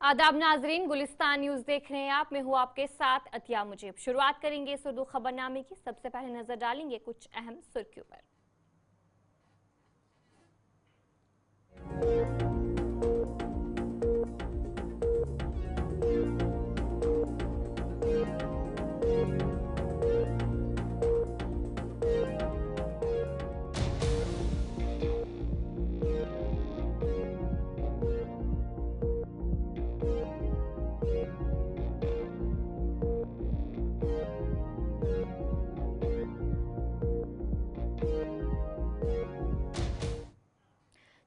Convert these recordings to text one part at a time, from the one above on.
आदाब नाजरीन, गुलिस्तान न्यूज देख रहे हैं आप। मैं हूँ आपके साथ अतिया मुजीब। शुरुआत करेंगे इस उर्दू खबरनामे की। सबसे पहले नजर डालेंगे कुछ अहम सुर्खियों पर।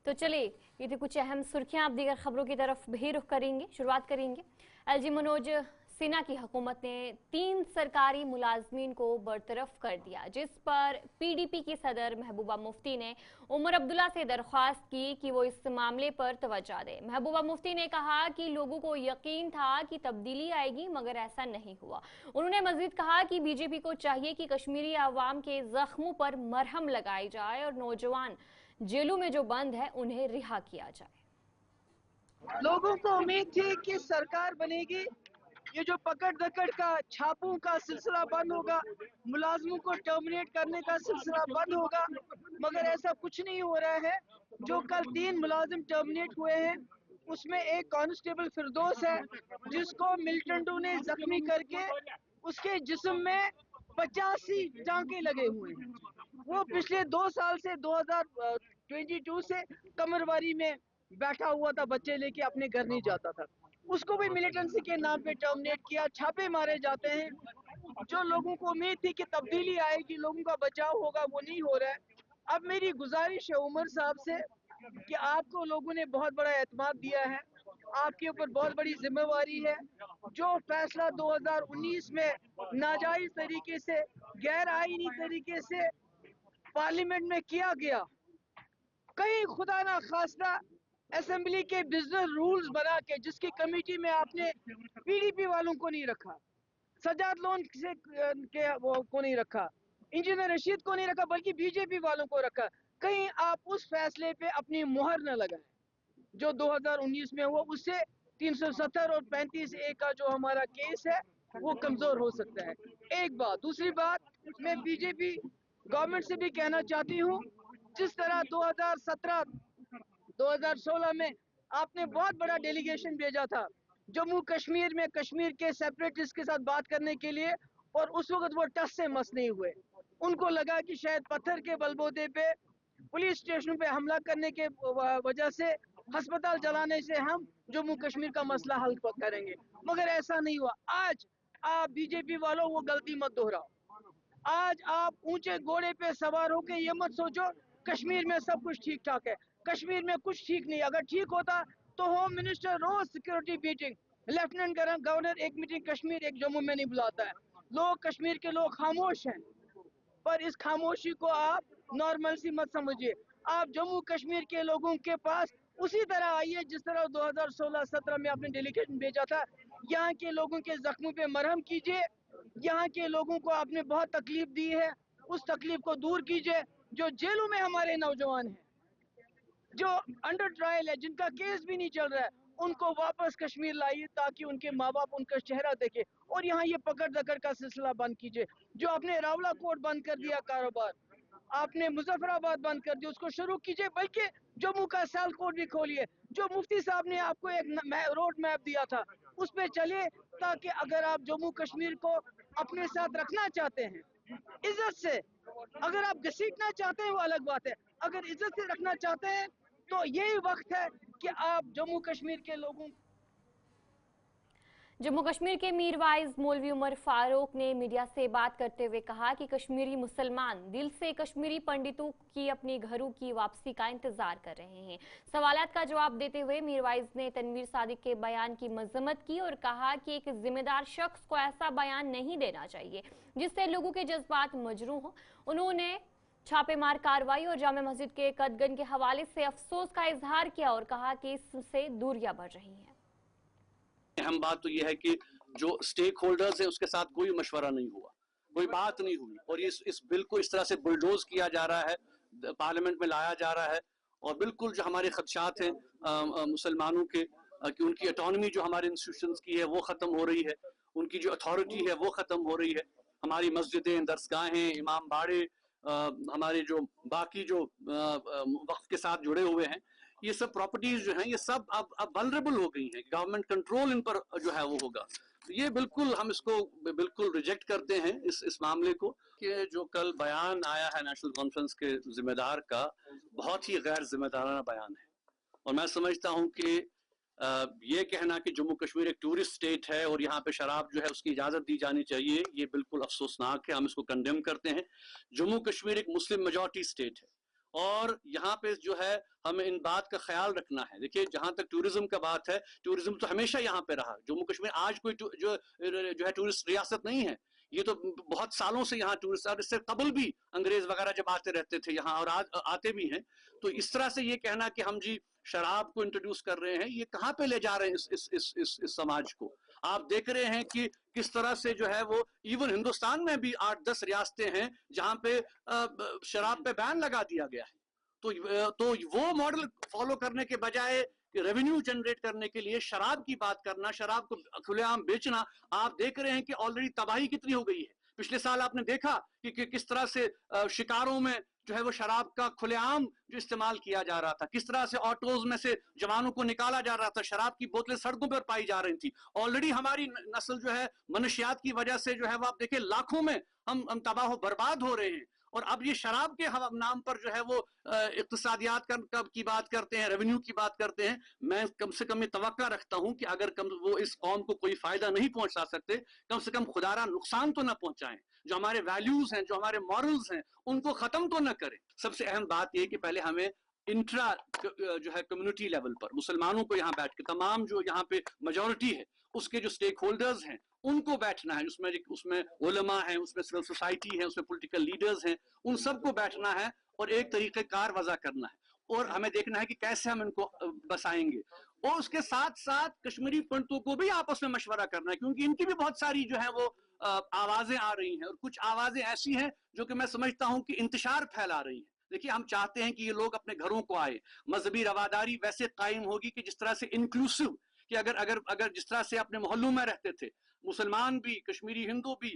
तो चलिए, ये थी कुछ अहम सुर्खियां। आप दीगर खबरों की तरफ भी रुख करेंगे। शुरुआत करेंगे। एलजी मनोज सिन्हा की हुकूमत ने 3 सरकारी मुलाजमीन को बरतरफ कर दिया, जिस पर पीडीपी की सदर महबूबा मुफ्ती ने उमर अब्दुल्ला से दरख्वास्त की कि वो इस मामले पर तवज्जो दे। महबूबा मुफ्ती ने कहा कि लोगों को यकीन था कि तब्दीली आएगी, मगर ऐसा नहीं हुआ। उन्होंने मजीद कहा कि बीजेपी को चाहिए कि कश्मीरी अवाम के जख्मों पर मरहम लगाई जाए और नौजवान जेलों में जो बंद है उन्हें रिहा किया जाए। लोगों को उम्मीद थी कि सरकार बनेगी, ये जो पकड़ दकड़ का छापों का सिलसिला बंद होगा, मुलाजमों को टर्मिनेट करने का सिलसिला बंद होगा, मगर ऐसा कुछ नहीं हो रहा है। जो कल 3 मुलाजिम टर्मिनेट हुए हैं, उसमें एक कांस्टेबल फिरदौस है, जिसको मिलिटेंटों ने जख्मी करके उसके जिस्म में 85 टांके लगे हुए हैं। वो पिछले 2 साल से 2022 से कमरवारी में बैठा हुआ था, बच्चे लेके अपने घर नहीं जाता था। उसको भी मिलिटेंसी के नाम पे टर्मिनेट किया, छापे मारे जाते हैं। जो लोगों को उम्मीद थी कि तब्दीली आएगी, लोगों का बचाव होगा, वो नहीं हो रहा है। अब मेरी गुजारिश है उमर साहब से कि आपको लोगों ने बहुत बड़ा एतमाद दिया है, आपके ऊपर बहुत बड़ी जिम्मेवारी है। जो फैसला 2019 में नाजायज तरीके से, गैर आईनी तरीके से पार्लियामेंट में किया गया, कहीं खुदा ना खास्ता असेंबली के बिजनेस रूल्स बना के, जिसकी कमेटी में आपने पीडीपी वालों को नहीं रखा, सजाद लोन से को नहीं रखा, इंजीनियर रशीद को नहीं रखा, बल्कि बीजेपी वालों को रखा। कहीं आप उस फैसले पे अपनी मुहर न लगाएं जो 2019 में हुआ। उससे 370 और 35A का जो हमारा केस है वो कमजोर हो सकता है। एक बात। दूसरी बात, मैं बीजेपी गवर्नमेंट से भी कहना चाहती हूँ, जिस तरह 2017 2016 में आपने बहुत बड़ा डेलीगेशन भेजा था जम्मू कश्मीर में, कश्मीर के सेपरेटिस्ट के साथ बात करने के लिए, और उस वक्त वो टस से मस नहीं हुए। उनको लगा कि शायद पत्थर के बलबूते पे, पुलिस स्टेशन पे हमला करने के वजह से, अस्पताल जलाने से हम जम्मू कश्मीर का मसला हल करेंगे, मगर ऐसा नहीं हुआ। आज आप बीजेपी वालों वो गलती मत दोहराओ। आज आप ऊंचे घोड़े पे सवार होकर ये मत सोचो कश्मीर में सब कुछ ठीक ठाक है। कश्मीर में कुछ ठीक नहीं। अगर ठीक होता तो होम मिनिस्टर रोज सिक्योरिटी मीटिंग, लेफ्टिनेंट गवर्नर एक मीटिंग कश्मीर एक जम्मू में नहीं बुलाता है। लोग, कश्मीर के लोग खामोश हैं, पर इस खामोशी को आप नॉर्मल सी मत समझिए। आप जम्मू कश्मीर के लोगों के पास उसी तरह आइए जिस तरह 2016-17 में आपने डेलीगेशन भेजा था। यहाँ के लोगों के जख्मों पे मरहम कीजिए। यहाँ के लोगों को आपने बहुत तकलीफ दी है, उस तकलीफ को दूर कीजिए। जो जेलों में हमारे नौजवान हैं, जो अंडर ट्रायल है, जिनका केस भी नहीं चल रहा है, उनको वापस कश्मीर लाइए ताकि उनके माँ बाप उनका चेहरा देखे। और यहाँ ये पकड़ दकड़ का सिलसिला बंद कीजिए। जो आपने रावला कोर्ट बंद कर दिया कारोबार, आपने मुजफ्फराबाद बंद कर दिया, उसको शुरू कीजिए। बल्कि जम्मू का सेल कोर्ट भी खोलिए। जो मुफ्ती साहब ने आपको एक रोड मैप दिया था, उस पर चलिए, ताकि अगर आप जम्मू कश्मीर को अपने साथ रखना चाहते हैं इज्जत से, अगर आप घसीटना चाहते हैं वो अलग बात है, अगर इज्जत से रखना चाहते हैं तो यही वक्त है कि आप जम्मू कश्मीर के लोगों। जम्मू कश्मीर के मीरवाइज मौलवी उमर फारूक ने मीडिया से बात करते हुए कहा कि कश्मीरी मुसलमान दिल से कश्मीरी पंडितों की अपने घरों की वापसी का इंतजार कर रहे हैं। सवालात का जवाब देते हुए मीरवाइज ने तनवीर सादिक के बयान की मजम्मत की और कहा कि एक जिम्मेदार शख्स को ऐसा बयान नहीं देना चाहिए जिससे लोगों के जज्बात मजरूह हों। उन्होंने छापेमार कार्रवाई और जामे मस्जिद के कदगन के हवाले से अफसोस का इजहार किया और कहा कि इससे दूरियां बढ़ रही हैं। अहम बात तो यह है कि जो स्टेक होल्डर्स है उसके साथ कोई मशवरा नहीं हुआ, कोई बात नहीं हुई, और इस बिल को इस तरह से बुलडोज किया जा रहा है, पार्लियामेंट में लाया जा रहा है। और बिल्कुल जो हमारे खदशात हैं मुसलमानों के, कि उनकी ऑटोनॉमी जो हमारे इंस्टीट्यूशंस की है वो ख़त्म हो रही है, उनकी जो अथॉरिटी है वो ख़त्म हो रही है। हमारी मस्जिदें, दरसगाहें, इमाम बाड़े, हमारे जो बाकी जो वक्फ के साथ जुड़े हुए हैं, ये सब प्रॉपर्टीज जो हैं ये सब अब वल्नरेबल हो गई हैं। गवर्नमेंट कंट्रोल इन पर जो है वो होगा। तो ये बिल्कुल हम इसको बिल्कुल रिजेक्ट करते हैं इस मामले को। कि जो कल बयान आया है नेशनल कॉन्फ्रेंस के जिम्मेदार का, बहुत ही गैर जिम्मेदाराना बयान है। और मैं समझता हूँ कि ये कहना कि जम्मू कश्मीर एक टूरिस्ट स्टेट है और यहाँ पे शराब जो है उसकी इजाज़त दी जानी चाहिए, ये बिल्कुल अफसोसनाक है, हम इसको कंडेम करते हैं। जम्मू कश्मीर एक मुस्लिम मेजॉरिटी स्टेट है और यहाँ पे जो है हमें इन बात का ख्याल रखना है। देखिए, जहाँ तक टूरिज्म का बात है, टूरिज्म तो हमेशा यहाँ पे रहा। जम्मू कश्मीर आज कोई जो है टूरिस्ट रियासत नहीं है, ये तो बहुत सालों से यहाँ टूरिस्ट, और इससे कबल भी अंग्रेज वगैरह जब आते रहते थे यहाँ और आज आते भी हैं। तो इस तरह से ये कहना कि हम जी शराब को इंट्रोड्यूस कर रहे हैं, ये कहाँ पे ले जा रहे हैं इस समाज को। आप देख रहे हैं कि किस तरह से जो है वो इवन हिंदुस्तान में भी 8-10 रियासतें हैं जहाँ पे शराब पे बैन लगा दिया गया है। तो वो मॉडल फॉलो करने के बजाय रेवेन्यू जनरेट करने के लिए शराब की बात करना, शराब को खुलेआम बेचना, आप देख रहे हैं कि ऑलरेडी तबाही कितनी हो गई है। पिछले साल आपने देखा कि किस तरह से शिकारों में जो है वो शराब का खुलेआम जो इस्तेमाल किया जा रहा था, किस तरह से ऑटोज में से जवानों को निकाला जा रहा था, शराब की बोतलें सड़कों पर पाई जा रही थी। ऑलरेडी हमारी नस्ल जो है मनशियात की वजह से जो है वो आप देखिए लाखों में हम तबाह बर्बाद हो रहे हैं। और अब ये शराब के नाम पर जो है वो इक्तिसादियात की बात करते हैं, रेवेन्यू की बात करते हैं। मैं कम से कम ये तवक्का रखता हूं कि अगर वो इस कौम को कोई फायदा नहीं पहुंचा सकते, कम से कम खुदारा नुकसान तो ना पहुंचाएं। जो हमारे वैल्यूज हैं, जो हमारे मॉरल्स हैं, उनको खत्म तो न करें। सबसे अहम बात यह कि पहले हमें इंट्रा जो है कम्युनिटी लेवल पर मुसलमानों को यहाँ बैठ के तमाम जो यहाँ पे मेजॉरिटी है उसके जो स्टेक होल्डर्स हैं उनको बैठना है, उसमें उलमा हैं, उसमें सिविल सोसाइटी है, उसमें पॉलिटिकल लीडर्स हैं, उन सबको बैठना है और एक तरीक़ेकार वज़ा करना है और हमें देखना है कि कैसे हम इनको बसाएंगे। और उसके साथ साथ कश्मीरी पंडितों को भी आपस में मशवरा करना है, क्योंकि इनकी भी बहुत सारी जो है वो आवाजें आ रही हैं और कुछ आवाजें ऐसी हैं जो कि मैं समझता हूं कि इंतशार फैला रही हैं। देखिए, हम चाहते हैं कि ये लोग अपने घरों को आए, मजहबी रवादारी वैसे कायम होगी कि जिस तरह से इंक्लूसिव, कि अगर जिस तरह से अपने मोहल्लों में रहते थे मुसलमान भी, कश्मीरी हिंदू भी,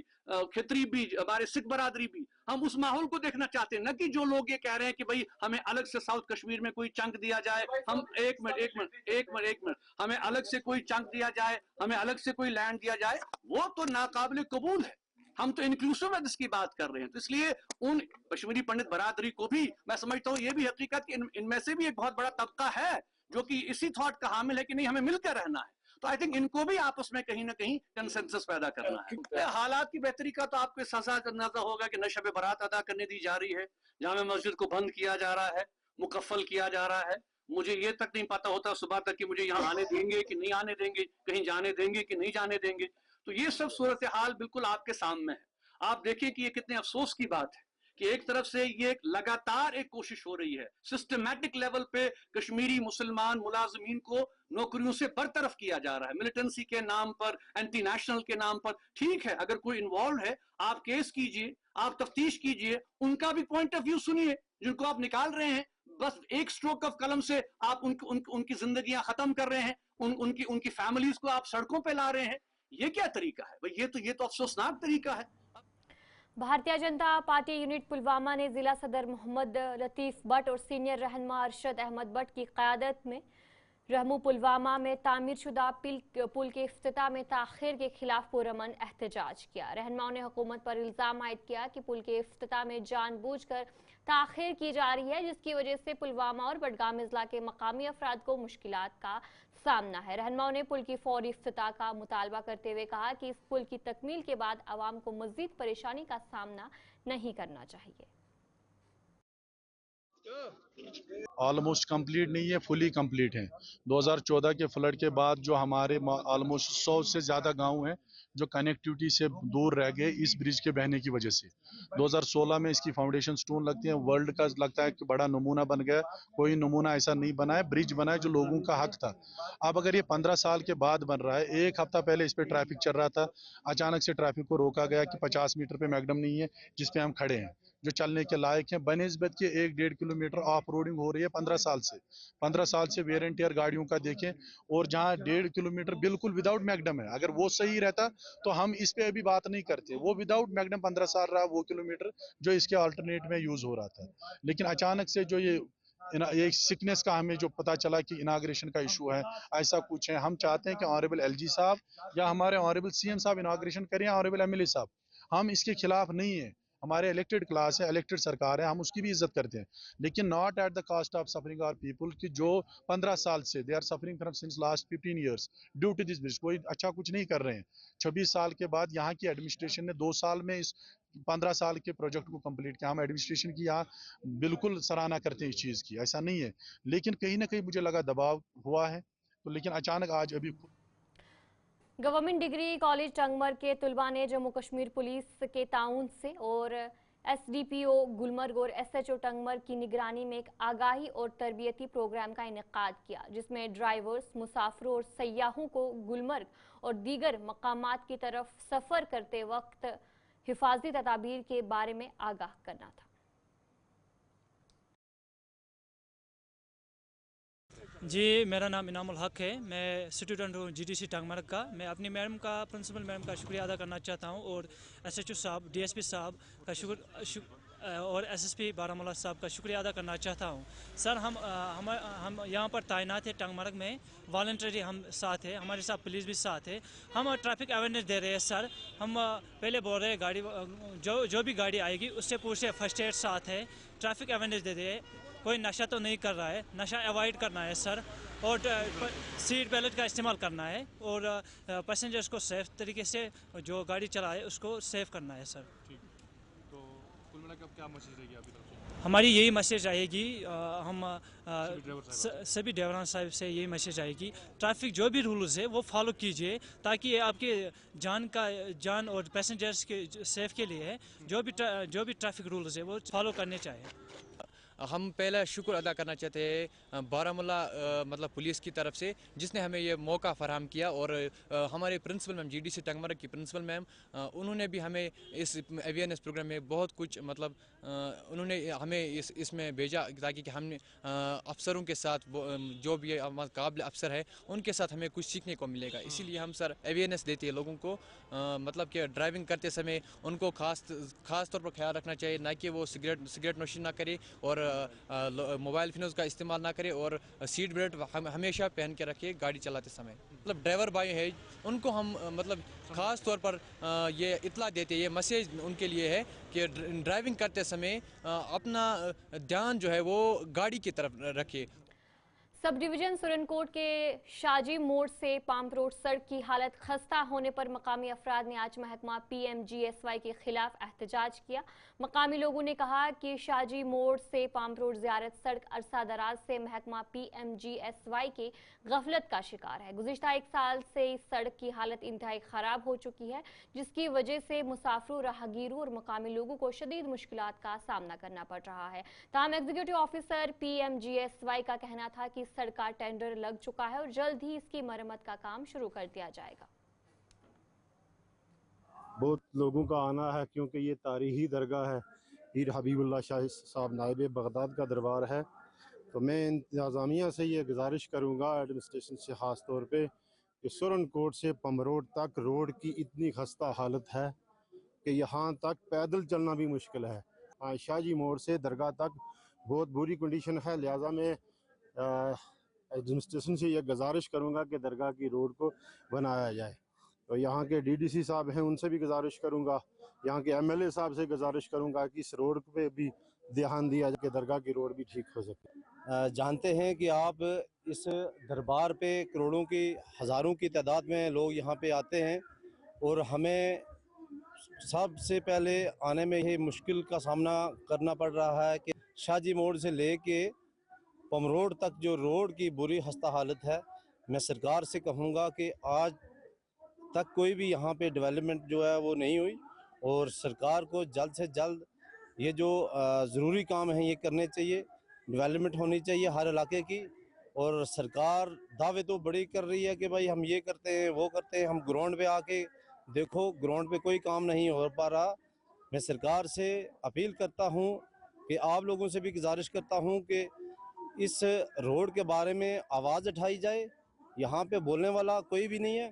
खित्री भी, हमारे सिख बरादरी भी, हम उस माहौल को देखना चाहते हैं। न कि जो लोग ये कह रहे हैं कि भाई हमें अलग से साउथ कश्मीर में कोई चंक दिया जाए, हम एक मिनट हमें अलग से कोई चंक दिया जाए, हमें अलग से कोई लैंड दिया जाए, वो तो नाकाबिल कबूल है। हम तो इंक्लूसिव की बात कर रहे हैं। तो इसलिए उन कश्मीरी पंडित बरादरी को भी मैं समझता हूँ ये भी हकीकत कि इनमें से भी एक बहुत बड़ा तबका है जो कि इसी थॉट का हामिल है कि नहीं, हमें मिलकर रहना है। तो आई थिंक इनको भी आपस में कहीं ना कहीं कंसेंसस पैदा करना है। हालात की बेहतरी का तो आपको एहसास अंदाजा होगा कि न शब बारात अदा करने दी जा रही है, जामे मस्जिद को बंद किया जा रहा है, मुकफ्फल किया जा रहा है। मुझे ये तक नहीं पता होता सुबह तक कि मुझे यहाँ आने देंगे कि नहीं आने देंगे, कहीं जाने देंगे कि नहीं जाने देंगे। तो ये सब सूरत हाल बिल्कुल आपके सामने है। आप देखिए कि ये कितने अफसोस की बात है कि एक तरफ से ये लगातार एक कोशिश हो रही है सिस्टमैटिक लेवल पे कश्मीरी मुसलमान मुलाजमीन को नौकरियों से बरतरफ किया जा रहा है, मिलिटेंसी के नाम पर, एंटी नेशनल के नाम पर। ठीक है, अगर कोई इन्वॉल्व है आप केस कीजिए, आप तफ्तीश कीजिए, उनका भी पॉइंट ऑफ व्यू सुनिए। जिनको आप निकाल रहे हैं बस एक स्ट्रोक ऑफ कलम से आप उनकी जिंदगियां खत्म कर रहे हैं, उनकी फैमिलीज को आप सड़कों पे ला रहे हैं। ये क्या तरीका है भाई? ये तो अफसोसनाक तरीका है। भारतीय जनता पार्टी यूनिट पुलवामा ने जिला सदर मोहम्मद लतीफ भट्ट और सीनियर रहनुमा अरशद अहमद भट्ट की क़यादत में रहमू पुलवामा में तामीरशुदा पुल के इफ्तिताह में ताख़ीर के खिलाफ पुरअमन एहतजाज किया। रहनुमाओं ने हुकूमत पर इल्ज़ाम आयद किया कि पुल के इफ्तिताह में जानबूझकर ताख़ीर की जा रही है, जिसकी वजह से पुलवामा और बडगाम अज़ला के मकामी अफराद को मुश्किलात का सामना है। रहनुमाओं ने पुल की फौरी इफ्तिताह का मुतालबा करते हुए कहा कि इस पुल की तकमील के बाद आवाम को मज़ीद परेशानी का सामना नहीं करना चाहिए। ऑलमोस्ट कंप्लीट नहीं है, फुली कंप्लीट है। 2014 के फ्लड के बाद जो हमारे ऑलमोस्ट 100 से ज़्यादा गांव हैं जो कनेक्टिविटी से दूर रह गए इस ब्रिज के बहने की वजह से। 2016 में इसकी फाउंडेशन स्टोन लगती है, वर्ल्ड का लगता है कि बड़ा नमूना बन गया। कोई नमूना ऐसा नहीं बना है, ब्रिज बना है जो लोगों का हक था। अब अगर ये 15 साल के बाद बन रहा है, एक हफ्ता पहले इस पर ट्रैफिक चल रहा था, अचानक से ट्रैफिक को रोका गया कि 50 मीटर पे मैगडम नहीं है जिस पे हम खड़े हैं, जो चलने के लायक हैं। बनिस्बत के 1-1.5 किलोमीटर ऑफ ऑफ रोडिंग हो रही है 15 साल से वेयर एंड टेयर गाड़ियों का देखें, और जहाँ 1.5 किलोमीटर बिल्कुल विदाउट मैकडम है, अगर वो सही रहता तो हम इस पे अभी बात नहीं करते। वो विदाउट मैकडम 15 साल रहा वो किलोमीटर जो इसके अल्टरनेट में यूज हो रहा था। लेकिन अचानक से जो ये सिकनेस का हमें जो पता चला कि इनाग्रेशन का इशू है, ऐसा कुछ है, हम चाहते हैं कि ऑनरेबल एलजी साहब या हमारे ऑनरेबल सीएम साहब इनाग्रेशन करें, ऑनरेबल एमएलए साहब, हम इसके खिलाफ नहीं है। हमारे इलेक्टेड क्लास है, इलेक्टेड सरकार है, हम उसकी भी इज्जत करते हैं, लेकिन not at the cost of suffering our people कि जो 15 साल से they are suffering from since last 15 years due to this bridge. कोई अच्छा कुछ नहीं कर रहे हैं। 26 साल के बाद यहाँ की एडमिनिस्ट्रेशन ने 2 साल में इस 15 साल के प्रोजेक्ट को कंप्लीट किया। हम एडमिनिस्ट्रेशन की यहाँ बिल्कुल सराहना करते हैं इस चीज़ की, ऐसा नहीं है, लेकिन कहीं ना कहीं मुझे लगा दबाव हुआ है, तो लेकिन अचानक आज अभी गवर्नमेंट डिग्री कॉलेज टंगमर के तुलबा ने जम्मू कश्मीर पुलिस के ताउन से और एसडीपीओ गुलमर्ग और एसएचओ टंगमर की निगरानी में एक आगाही और तरबियती प्रोग्राम का इनेकाद किया, जिसमें ड्राइवर्स, मुसाफिरों और सयाहों को गुलमर्ग और दीगर मकामात की तरफ सफ़र करते वक्त हिफाजती तदाबीर के बारे में आगाह करना था। जी, मेरा नाम इनामुल हक है। मैं स्टूडेंट हूँ जीडीसी टंगमर्ग का। मैं अपनी मैडम का, प्रिंसिपल मैडम का शुक्रिया अदा करना चाहता हूँ, और एसएचओ साहब, डीएसपी साहब का और एसएसपी बारामूला साहब का शुक्रिया अदा करना चाहता हूँ। सर, हम यहाँ पर तैनात है टंगमर्ग में, वॉलंटरी हम साथ है, हमारे साथ पुलिस भी साथ है। हम ट्रैफिक अवेयरनेस दे रहे हैं सर। हम पहले बोल रहे हैं गाड़ी जो भी गाड़ी आएगी उससे पूछे फर्स्ट एड साथ है, ट्रैफिक अवेयरनेस दे रहे हैं, कोई नशा तो नहीं कर रहा है, नशा अवॉइड करना है सर, और सीट बेल्ट का इस्तेमाल करना है, और पैसेंजर्स को सेफ तरीके से जो गाड़ी चलाए उसको सेफ करना है सर। तो कुल मिलाकर क्या मैसेज रहेगी आपकी तरफ से? हमारी यही मैसेज आएगी, हम सभी ड्राइवर साहब से यही मैसेज आएगी, ट्रैफिक जो भी रूल्स है वो फॉलो कीजिए, ताकि आपके जान और पैसेंजर्स के सेफ के लिए जो भी ट्रैफिक रूल्स है वो फॉलो करने चाहिए। हम पहला शुक्र अदा करना चाहते हैं बारामूला मतलब पुलिस की तरफ से, जिसने हमें ये मौका फराहम किया, और हमारे प्रिंसिपल मैम, जीडीसी टंगमर्ग की प्रिंसिपल मैम, उन्होंने भी हमें इस अवेयरनेस प्रोग्राम में बहुत कुछ मतलब उन्होंने हमें इसमें भेजा, ताकि कि हम अफसरों के साथ जो भी काबिल अफसर है उनके साथ हमें कुछ सीखने को मिलेगा। इसीलिए हम सर अवेयरनेस देते हैं लोगों को, मतलब कि ड्राइविंग करते समय उनको खास तौर पर ख्याल रखना चाहिए, ना कि वो सिगरेट नोशी ना करे, और मोबाइल फोन का इस्तेमाल ना करे, और सीट बेल्ट हमेशा पहन के रखे गाड़ी चलाते समय। मतलब ड्राइवर भाई है उनको हम मतलब ख़ास तौर पर ये इत्तला देते, ये मैसेज उनके लिए है कि ड्राइविंग करते समय अपना ध्यान जो है वो गाड़ी की तरफ रखे। सब डिवीजन सुरनकोट के शाजी मोड़ से पाम्प रोड सड़क की हालत खस्ता होने पर मकामी अफराद ने आज महकमा PMGSY के खिलाफ एहतजाज किया। मकामी लोगों ने कहा कि शाजी मोड़ से पाम्प रोड ज़ियारत सड़क अरसा दराज से महकमा PMGSY के गफलत का शिकार है। गुज़िश्ता 1 साल से इस सड़क की हालत इंतहाई ख़राब हो चुकी है, जिसकी वजह से मुसाफिरों, राहगीरों और मकामी लोगों को शदीद मुश्किलात का सामना करना पड़ रहा है। ताहम एग्जीक्यूटिव ऑफिसर PMGSY का कहना था कि सड़क का टेंडर लग चुका है और जल्द ही इसकी मरम्मत का काम शुरू कर दिया जाएगा। बहुत लोगों का आना है, क्योंकि ये तारीखी दरगाह है, पीर हबीबुल्लाह शाह साहब नायब बगदाद का दरबार है। तो मैं इंतज़ामिया से ये गुजारिश करूँगा, एडमिनिस्ट्रेशन से ख़ास तौर पे, कि सुरनकोट से पमरोड तक रोड की इतनी खस्ता हालत है कि यहाँ तक पैदल चलना भी मुश्किल है। शाहजी मोड़ से दरगाह तक बहुत बुरी कंडीशन है, लिहाजा मैं एडमिनिस्ट्रेशन से यह गुजारिश करूँगा कि दरगाह की रोड को बनाया जाए। तो यहाँ के DDC साहब हैं, उनसे भी गुजारिश करूँगा, यहाँ के MLA साहब से गुजारिश करूँगा कि इस रोड पे भी ध्यान दिया जाए कि दरगाह की रोड भी ठीक हो सके। जानते हैं कि आप इस दरबार पे करोड़ों की, हज़ारों की तादाद में लोग यहाँ पे आते हैं, और हमें सबसे पहले आने में ये मुश्किल का सामना करना पड़ रहा है कि शाहजी मोड़ से लेके पमरोड तक जो रोड की बुरी खस्ता हालत है। मैं सरकार से कहूँगा कि आज तक कोई भी यहाँ पे डेवलपमेंट जो है वो नहीं हुई, और सरकार को जल्द से जल्द ये जो ज़रूरी काम है ये करने चाहिए, डेवलपमेंट होनी चाहिए हर इलाके की। और सरकार दावे तो बड़ी कर रही है कि भाई हम ये करते हैं, वो करते हैं, हम ग्राउंड पे आके देखो, ग्राउंड पे कोई काम नहीं हो पा रहा। मैं सरकार से अपील करता हूँ کہ آپ لوگوں سے بھی گزارش کرتا ہوں کہ اس روڈ کے بارے میں آواز اٹھائی جائے. یہاں پہ بولنے والا کوئی بھی نہیں ہے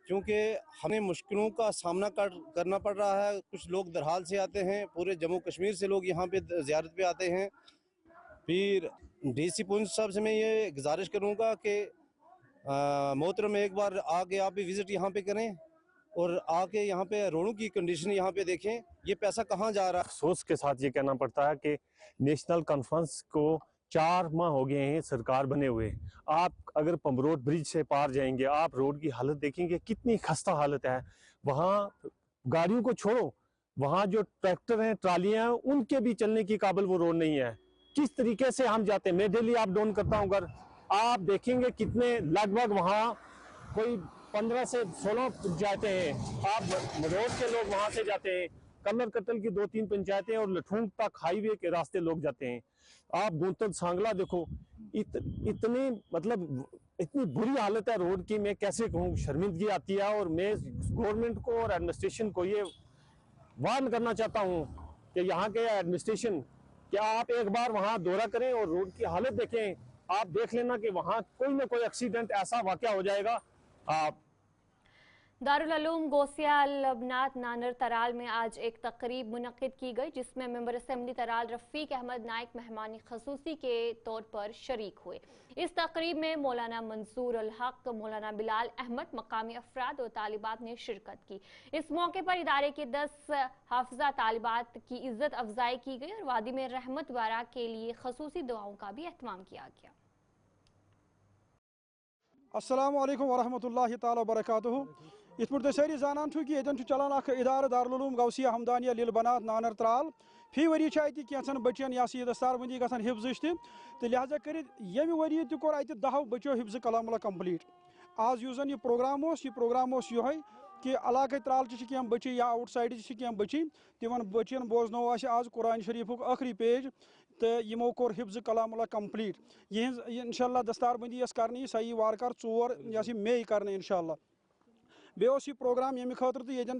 کیونکہ ہمیں مشکلوں کا سامنا کرنا پڑ رہا ہے. کچھ لوگ درحال سے آتے ہیں، پورے جموں کشمیر سے لوگ یہاں پہ زیارت پہ آتے ہیں. پھر ڈی سی پونچھ صاحب سے میں یہ گزارش کروں گا کہ محترم ایک بار آ کے آپ بھی وزٹ یہاں پہ کریں اور آ کے یہاں پہ روڈوں کی کنڈیشن یہاں پہ دیکھیں. یہ پیسہ کہاں جا رہا ہے؟ افسوس کے ساتھ یہ کہنا پڑتا ہے کہ نیشنل کانفرنس کو 4 ماہ ہو گئے ہیں سرکار بنے ہوئے. آپ اگر پمبروڈ برج سے پار جائیں گے، آپ روڈ کی حالت دیکھیں گے کتنی خستہ حالت ہے. وہاں گاڑیوں کو چھوڑو، وہاں جو ٹریکٹر ہیں، ٹرالیاں ہیں، ان کے بھی چلنے کی قابل وہ روڈ نہیں ہے. کس طریقے سے ہم جاتے ہیں؟ میں ڈیلی آپ ڈاؤن کرتا ہوں گھر، آپ دیکھیں گے کتنے لگ بھگ وہاں کوئی 15 سے 16 پنچایتیں ہیں. آپ روڈ کے لوگ وہاں سے جاتے ہیں. کمر قتل کی 2-3 پنچایتیں اور لٹھونگ تک ہائی وے کے راستے لوگ جاتے ہیں. آپ گونتل سانگلا دیکھو، اتنی بری حالت ہے روڈ کی، میں کیسے کہوں، شرمندگی آتی ہے. اور میں گورنمنٹ کو اور ایڈمنسٹریشن کو یہ وارن کرنا چاہتا ہوں کہ یہاں کے ایڈمنسٹریشن، کیا آپ ایک بار وہاں دورہ کریں اور روڈ کی حالت دیکھیں. آپ دیکھ لینا کہ وہاں کوئی نہ کوئی ایکسیڈنٹ ایسا واقعہ ہو جائے گا. دارالعلوم گوسیا لبنات نانر ترال میں آج ایک تقریب منعقد کی گئی جس میں ممبر اسمبلی ترال رفیق احمد نائک مہمان خصوصی کے طور پر شریک ہوئے. اس تقریب میں مولانا منصور الحق، مولانا بلال احمد، مقامی افراد اور طالبات نے شرکت کی. اس موقع پر ادارے کے 10 حافظہ طالبات کی عزت افزائی کی گئی اور وادی میں رحمت وارہ کے لیے خصوصی دعاؤں کا بھی اہتمام کیا گیا. السلام علیکم ورحمۃ اللہ تعالی وبرکاتہ. یت پہ ساری زانان کہ یتن چلان ادارہ دارالعلوم غوثیہ حمدانیہ للبنات نانر ترال. فی وری کینچن بچین یہ دستار بندی گھان حفظ تو لہذا کرت یم وری تہ کور اتہ 10 بچو حفظ کلام اللہ کمپلیٹ. آج یس زن یہ پروگرام یہ کہ علاقہ ترال کی بچی یا آؤٹ سائڈ کی بچی تمن بچین بوزنو آج قرآن شریف آخری پیج تو یمو کور حفظ کلام اللہ کمپلیٹ. یہ انشاءاللہ دستار بندی یس کرنی سہ یی وارکار 4 مئی کرنے انشاءاللہ. بیس یہ پروگرام یمہ خاطر تو یتن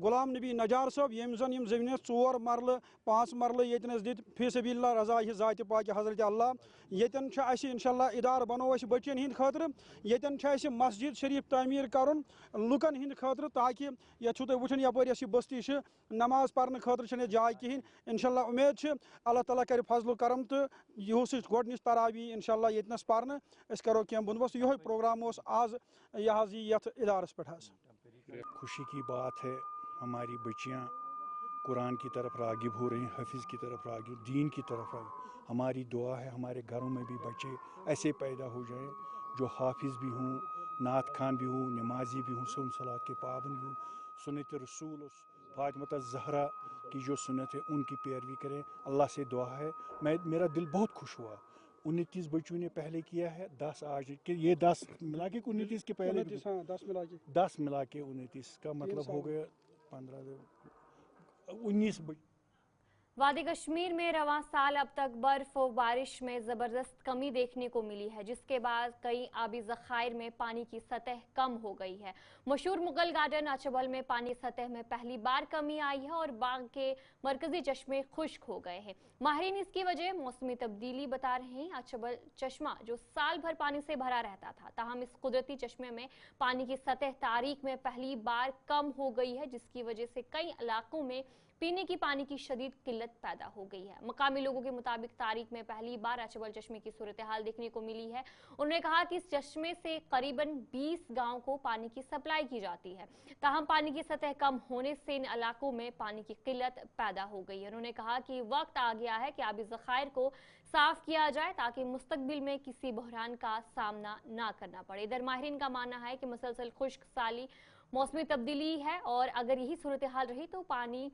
غلام نبی نجار صاحب یم زن یم زمینس 4 مرلہ 5 مرلہ یتنس دت فی سبیل اللہ رضا ذات پاک حضرت اللہ. یتن انشاءاللہ ادارہ بنو بچین ہند خاطر. یتن مسجد شریف تعمیر کرن لکن ہند خاطر تاکہ یہ وچن یپر یہ بستی نماز پڑھنے خاطر جائے کہین. انشاءاللہ امید اللہ تعالیٰ کر فضل و کرم تو یہ گۄڈنِچ تراوی انشاءاللہ یتنس پڑھنے اس کرو کی بندوبست. یہ پروگرام آز یہ ادارس پہ. خوشی کی بات ہے ہماری بچیاں قرآن کی طرف راغب ہو رہی ہیں، حفظ کی طرف راغب، دین کی طرف راغب. ہماری دعا ہے ہمارے گھروں میں بھی بچے ایسے پیدا ہو جائیں جو حافظ بھی ہوں، نعت خان بھی ہوں، نمازی بھی ہوں، سن صلاۃ کے پابند بھی ہوں. سنت رسول فاطمہ زہرا کی جو سنت ہے ان کی پیروی کریں. اللہ سے دعا ہے. میرا دل بہت خوش ہوا. 29 بچوں نے پہلے کیا ہے، 10 آج کہ یہ 10 ملا کے 29 کے پہلے 10 ملا کے 29 کا مطلب ہو گیا 15 19 وادی کشمیر میں رواں سال اب تک برف و بارش میں زبردست کمی دیکھنے کو ملی ہے جس کے بعد کئی آبی ذخائر میں پانی کی سطح کم ہو گئی ہے. مشہور مغل گارڈن اچھبل میں پانی سطح میں پہلی بار کمی آئی ہے اور باغ کے مرکزی چشمے خشک ہو گئے ہیں. ماہرین اس کی وجہ موسمی تبدیلی بتا رہے ہیں. اچھبل چشمہ جو سال بھر پانی سے بھرا رہتا تھا تاہم اس قدرتی چشمے میں پانی کی سطح تاریخ میں پہلی بار کم ہو گئی ہے جس کی وجہ سے کئی علاقوں میں پینے کی پانی کی شدید قلت پیدا ہو گئی ہے. مقامی لوگوں کے مطابق تاریخ میں پہلی بار اچھبل چشمے کی صورتحال دیکھنے کو ملی ہے. انہوں نے کہا کہ اس چشمے سے قریباً 20 گاؤں کو پانی کی سپلائی کی جاتی ہے تاہم پانی کی سطح کم ہونے سے ان علاقوں میں پانی کی قلت پیدا ہو گئی ہے. انہوں نے کہا کہ وقت آ گیا ہے کہ آبی ذخائر کو صاف کیا جائے تاکہ مستقبل میں کسی بحران کا سامنا نہ کرنا پڑے. ادھر ماہرین کا ماننا ہے کہ مسلسل خشک سالی موسمی تبدیلی ہے اور اگر یہی صورتحال رہی تو پانی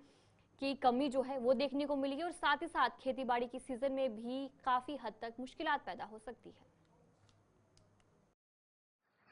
کی کمی جو ہے وہ دیکھنے کو ملے گی اور ساتھ ہی ساتھ کھیتی باڑی کی سیزن میں بھی کافی حد تک مشکلات پیدا ہو سکتی ہے.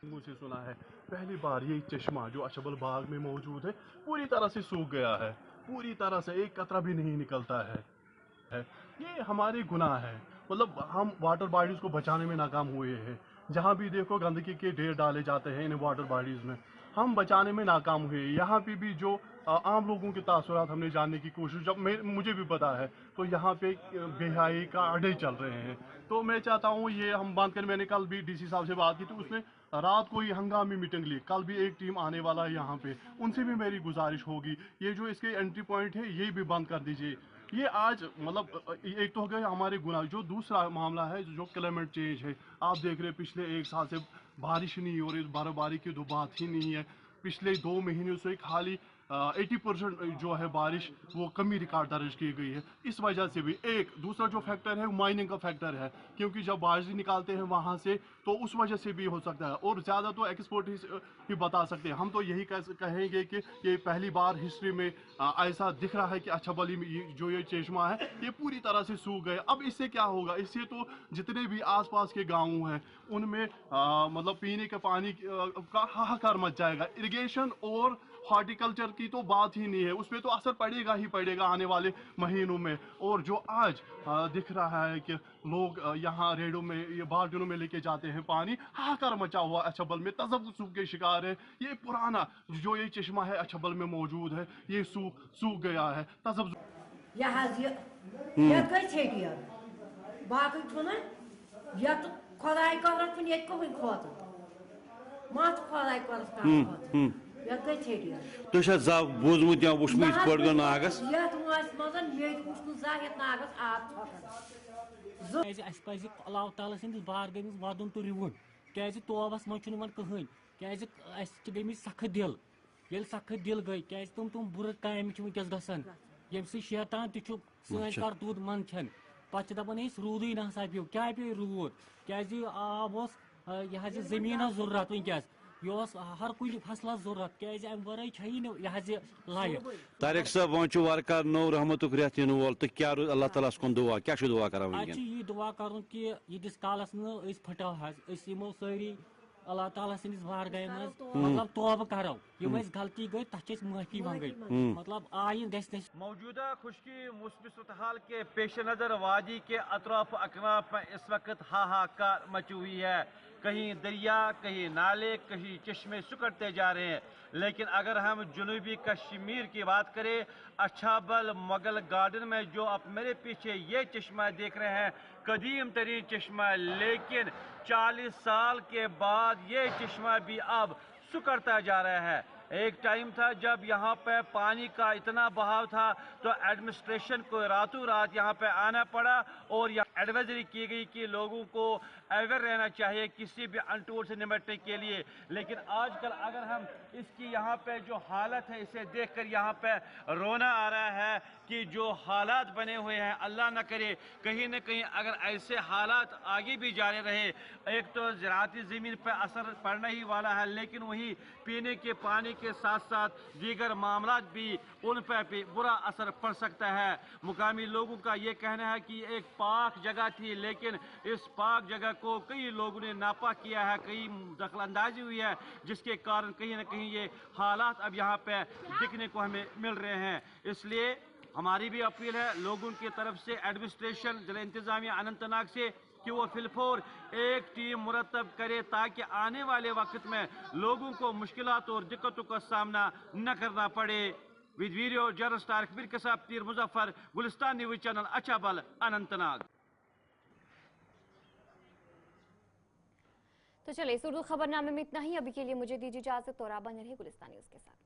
مجھے سنا ہے پہلی بار یہ چشمہ جو اچھبل باغ میں موجود ہے پوری طرح سے سوکھ گیا ہے، پوری طرح سے ایک قطرہ بھی نہیں نکلتا ہے. یہ ہمارے گناہ ہے، مطلب ہم واٹر باڈیز کو بچانے میں ناکام ہوئے ہیں. जहाँ भी देखो गंदगी के ढेर डाले जाते हैं इन वाटर बॉडीज में, हम बचाने में नाकाम हुए। यहाँ पे भी जो आम लोगों के तासुरात हमने जानने की कोशिश, जब मुझे भी पता है, तो यहाँ पे बेहयाई का अड्डे चल रहे हैं। तो मैं चाहता हूँ ये हम बंद करें। मैंने कल भी डीसी साहब से बात की, तो उसने रात को ही हंगामी मीटिंग ली। कल भी एक टीम आने वाला है यहाँ पे, उनसे भी मेरी गुजारिश होगी ये जो इसके एंट्री पॉइंट है ये भी बंद कर दीजिए। ये आज मतलब एक तो हो गया हमारे गुनाह, जो दूसरा मामला है जो क्लाइमेट चेंज है। आप देख रहे हैं पिछले 1 साल से बारिश नहीं हो रही, बर्फबारी की तो बात ही नहीं है। पिछले 2 महीनों से खाली 80% जो है बारिश वो कमी रिकॉर्ड दर्ज की गई है। इस वजह से भी एक दूसरा जो फैक्टर है माइनिंग का फैक्टर है, क्योंकि जब बारिश निकालते हैं वहाँ से तो उस वजह से भी हो सकता है। और ज़्यादा तो एक्सपोर्ट ही बता सकते हैं। हम तो यही कहेंगे कि ये पहली बार हिस्ट्री में ऐसा दिख रहा है कि अच्छाबली में जो ये चश्मा है ये पूरी तरह से सूख गए। अब इससे क्या होगा? इससे तो जितने भी आसपास के गाँव हैं उनमें मतलब पीने के पानी का हाहाकार मच जाएगा। इरिगेशन और हॉर्टिकल्चर की तो बात ही नहीं है, उसमें तो असर पड़ेगा ही पड़ेगा आने वाले महीनों में। और जो आज दिख रहा है कि लोग यहाँ रेडों में ये बाल्टियों में लेके जाते हैं पानी, हाहाकार मचा हुआ अच्छाबल में, तजब्बुस के शिकार है। ये पुराना जो ये चश्मा है अच्छाबल में मौजूद है ये सूख गया है। तो बोजमुत या वुचमुत पड़ गो नागस अल्लाह ताला सिंदिस बारगाह मज वदन तो रिवुन क्या तोबस मज कहन क्या गई सख्त दिल ये सख्त दिल गई क्या तुम बुर काम वनकस गसान ये शैतान सन करतूत मन पे दपान रूदे नसा पे क्या पे रूद क्या आब यह जमीन जरूरत वनकस यह हर कुछ फसल जरूरत क्या अम वर यह लायक। तारिक साहब वो वार नो रहमतुक रेत इन वोल तो क्या अल्लाह ताला कुन दुआ क्या दुआ कर यह दुआ कर कि यीस कालस न फटो यमो सारी अल्लाह ताला सिंदिस बारगाह मज मतलब तौबा करो यम गलती गई तथ माफी मंगई मतलब आइन गि। मौजूदा खुश्की मौसमी सूरत हाल के पेश नज़र वादी के अतराफ अकनाफ में इस वक्त हाहाकार मची हुई है। कहीं दरिया, कहीं नाले, कहीं चश्मे सुकड़ते जा रहे हैं। लेकिन अगर हम जनूबी कश्मीर की बात करें, अच्छाबल मुगल गार्डन में जो आप मेरे पीछे ये चश्मा देख रहे हैं, कदीम तरीन चश्मा, लेकिन 40 साल के बाद ये चश्मा भी अब सुकड़ता जा रहा है। एक टाइम था जब यहाँ पे पानी का इतना बहाव था तो एडमिनिस्ट्रेशन को रातों रात यहाँ पे आना पड़ा और यहाँ एडवाइजरी की गई कि लोगों को अवेयर रहना चाहिए किसी भी अनटूर से निपटने के लिए। लेकिन आजकल अगर हम इसकी यहाँ पे जो हालत है इसे देखकर यहाँ पे रोना आ रहा है कि जो हालात बने हुए हैं, अल्लाह न करे कहीं न कहीं अगर ऐसे हालात आगे भी जारी रहे, एक तो ज़राअती ज़मीन पर असर पड़ना ही वाला है, लेकिन वही पीने के पानी के साथ साथ दीगर मामलात भी उन पर भी बुरा असर पड़ सकता है। मुकामी लोगों का ये कहना है कि एक पाक जगह थी, लेकिन इस पाक जगह को कई लोगों ने नापा किया है, कई दखलंदाजी हुई है, जिसके कारण कहीं ना कहीं ये हालात अब यहाँ पे दिखने को हमें मिल रहे हैं। इसलिए हमारी भी अपील है लोगों की तरफ से, एडमिनिस्ट्रेशन जिला इंतजामिया अनंतनाग से, कि वो फिलफौर एक टीम मुरतब करे ताकि आने वाले वक्त में लोगों को मुश्किलात और दिक्कतों का सामना न करना पड़े। With video journalist Tariq Mir के साथ तीर मुजफ्फर, गुलिस्तान न्यूज़ चैनल, अच्छाबल, अनंतनाग। तो चलिए इस उर्दू खबरनामे में इतना ही। अभी के लिए मुझे दीजिए इजाजत और आप बने रहिए गुलिस्तान न्यूज़ के साथ।